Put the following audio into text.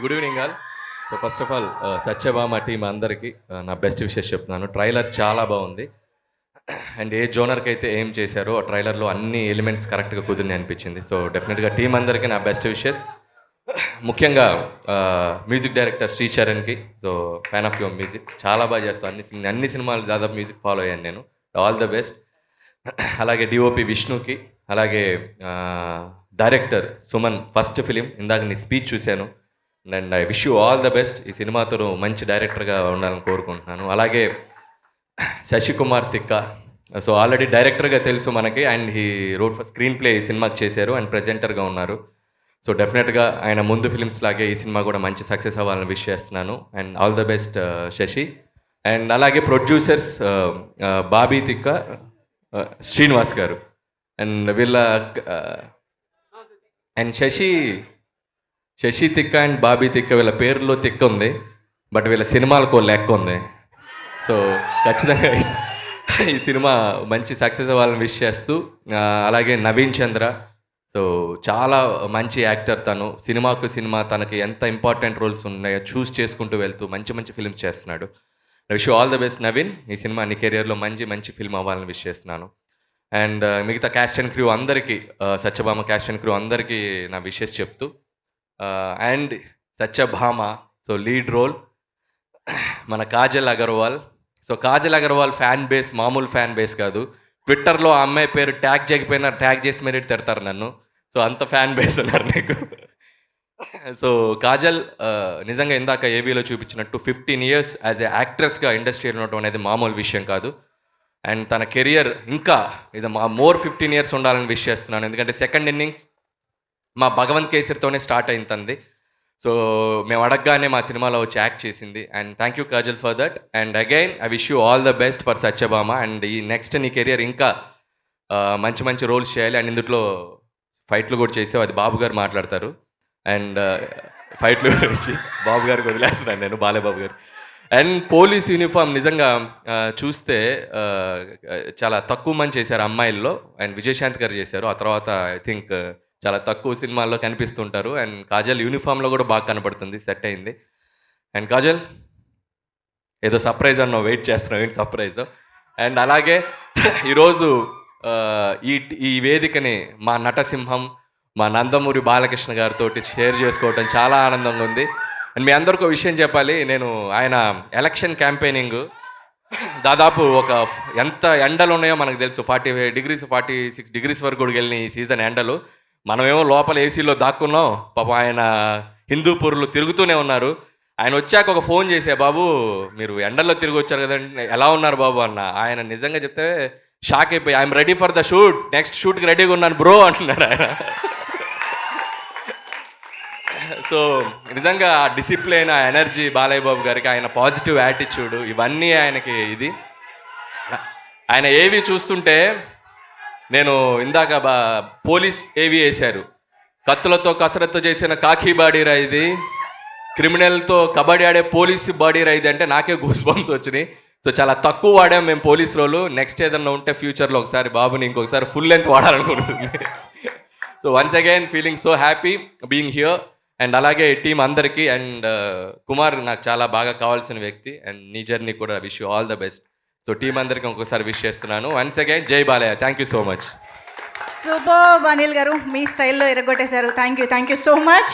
Good evening all. So first of all Satyabhama team అందరికీ నా best wishes చెప్తున్నాను. Trailer చాలా బాగుంది. అండ్ ఏ జోనర్కి అయితే ఏం చేశారో ఆ ట్రైలర్లో అన్ని ఎలిమెంట్స్ కరెక్ట్గా కుదిరిని అనిపించింది. సో డెఫినెట్గా టీం అందరికీ నా బెస్ట్ విషెస్. ముఖ్యంగా మ్యూజిక్ డైరెక్టర్ శ్రీచరణ్కి, so fan of your music, చాలా బాగా చేస్తాను. అన్ని సినిమాలు దాదాపు మ్యూజిక్ ఫాలో అయ్యాను నేను. All the best. అలాగే డిఓపి విష్ణుకి, అలాగే డైరెక్టర్ సుమన్, ఫస్ట్ ఫిలిం, ఇందాక నీ స్పీచ్ చూశాను. And I wish you all the best. ఈ సినిమాతో నువ్వు మంచి డైరెక్టర్గా ఉండాలని కోరుకుంటున్నాను. అలాగే శశికుమార్ తిక్క, సో ఆల్రెడీ డైరెక్టర్గా తెలుసు మనకి, and he wrote for screen play ఈ సినిమాకి చేశారు అండ్ ప్రెజెంటర్గా ఉన్నారు. సో డెఫినెట్గా ఆయన ముందు ఫిలిమ్స్ లాగే ఈ సినిమా కూడా మంచి సక్సెస్ అవ్వాలని విష్ చేస్తున్నాను. And all the best Sashi. And అలాగే ప్రొడ్యూసర్స్ బాబీ తిక్క, శ్రీనివాస్ గారు, అండ్ వీళ్ళ అండ్ శశి తిక్క అండ్ బాబీ తిక్క, వీళ్ళ పేరులో తిక్క ఉంది, బట్ వీళ్ళ సినిమాలకు లెక్క ఉంది. సో ఖచ్చితంగా ఈ సినిమా మంచి సక్సెస్ అవ్వాలని విష్ చేస్తూ, అలాగే నవీన్ చంద్ర, సో చాలా మంచి యాక్టర్ తను. సినిమా తనకి ఎంత ఇంపార్టెంట్ రోల్స్ ఉన్నాయో చూస్ చేసుకుంటూ వెళ్తూ మంచి మంచి ఫిల్మ్స్ చేస్తున్నాడు. Wish all the best Naveen. ఈ సినిమా నీ కెరియర్లో మంచి ఫిల్మ్ అవ్వాలని విష్ చేస్తున్నాను. అండ్ మిగతా క్యాస్ట్ అండ్ క్రూ అందరికీ, సత్యభామ క్యాస్ట్ అండ్ క్రూ అందరికీ నా విషెస్ చెప్తూ, and Satyabhama so lead role మన Kajal Aggarwal. So Kajal Aggarwal fan base మామూలు ఫ్యాన్ బేస్ కాదు. ట్విట్టర్లో ఆ అమ్మాయి పేరు ట్యాగ్ చేయకపోయినా ట్యాగ్ చేసి మరీ తిడతారు నన్ను. సో అంత ఫ్యాన్ బేస్ ఉన్నారు నీకు. సో కాజల్ నిజంగా ఇందాక ఏవీలో చూపించినట్టు 15 years యాజ్ ఏ యాక్ట్రెస్గా ఇండస్ట్రీలో ఉండటం అనేది మామూలు విషయం కాదు. అండ్ తన కెరియర్ ఇంకా ఇది మోర్ 15 years ఉండాలని విష్ చేస్తున్నాను. ఎందుకంటే సెకండ్ ఇన్నింగ్స్ మా భగవంత్ కేసరితోనే స్టార్ట్ అయింది తంది. సో మేము అడగగానే మా సినిమాలో వచ్చి యాక్ట్ చేసింది. And thank you Kajal for that. And again I wish you all the best for Satyabhama. And ఈ నెక్స్ట్ నీ కెరియర్ ఇంకా మంచి రోల్స్ చేయాలి. అండ్ ఇందులో ఫైట్లు కూడా చేసావు, అది బాబు గారు మాట్లాడతారు. అండ్ ఫైట్లు గురించి బాబు గారికి వదిలేస్తున్నాను నేను, బాలేబాబు గారు. అండ్ పోలీస్ యూనిఫామ్ నిజంగా చూస్తే చాలా తక్కువ మంది చేశారు అమ్మాయిల్లో. అండ్ విజయశాంతి గారు చేశారు. ఆ తర్వాత ఐ థింక్ చాలా తక్కువ సినిమాల్లో కనిపిస్తుంటారు. అండ్ కాజల్ యూనిఫామ్లో కూడా బాగా కనపడుతుంది, సెట్ అయింది. అండ్ కాజల్ ఏదో సర్ప్రైజ్ అన్నావు, వెయిట్ చేస్తున్నావు, ఏంటి సర్ప్రైజ్. అండ్ అలాగే ఈరోజు ఈ వేదికని మా నటసింహం, మా నందమూరి బాలకృష్ణ గారితో షేర్ చేసుకోవటం చాలా ఆనందంగా ఉంది. అండ్ మీ అందరికీ విషయం చెప్పాలి, నేను ఆయన ఎలక్షన్ క్యాంపెయినింగ్ దాదాపు ఎంత ఎండలు ఉన్నాయో మనకు తెలుసు. 45 degrees 46 degrees వరకు కూడా వెళ్ళిన ఈ సీజన్ ఎండలు. మనమేమో లోపల ఏసీలో దాక్కున్నాం. పాపం ఆయన హిందూపూర్లో తిరుగుతూనే ఉన్నారు. ఆయన వచ్చాక ఒక ఫోన్ చేసే, బాబు మీరు ఎండల్లో తిరిగి వచ్చారు కదండి, ఎలా ఉన్నారు బాబు అన్న. ఆయన నిజంగా చెప్తే షాక్ అయిపోయి, I'm ready for the shoot, next షూట్కి రెడీగా ఉన్నాను బ్రో అంటున్నారు ఆయన. సో నిజంగా ఆ డిసిప్లిన్, ఆ ఎనర్జీ బాలయ్య బాబు గారికి, ఆయన పాజిటివ్ యాటిట్యూడ్, ఇవన్నీ ఆయనకి ఇది. ఆయన ఏవి చూస్తుంటే, నేను ఇందాక పోలీస్ ఏవి వేశారు, కత్తులతో కసరత్తు చేసిన కాకి బాడీ రా ఇది, క్రిమినల్తో కబడ్డీ ఆడే పోలీస్ బాడీ రా ఇది అంటే నాకే గూస్ బంప్స్ వచ్చినాయి. సో చాలా తక్కువ వాడాం మేము పోలీస్ రోలు. నెక్స్ట్ ఏదన్నా ఉంటే ఫ్యూచర్లో ఒకసారి బాబుని ఇంకొకసారి ఫుల్ లెంత్ వాడాలనుకుంటుంది. So once again feeling so happy being here. And అలాగే టీం అందరికీ. అండ్ కుమార్ నాకు చాలా బాగా కావాల్సిన వ్యక్తి. అండ్ నీ జర్నీ కూడా wish you all the best. So team అందరికీ ఇంకొకసారి విష్ చేస్తున్నాను. Once again Jai Balayya. Thank you so much. Super Anil garu, మీ స్టైల్లో ఎరగొట్టేశారు. Thank you so much.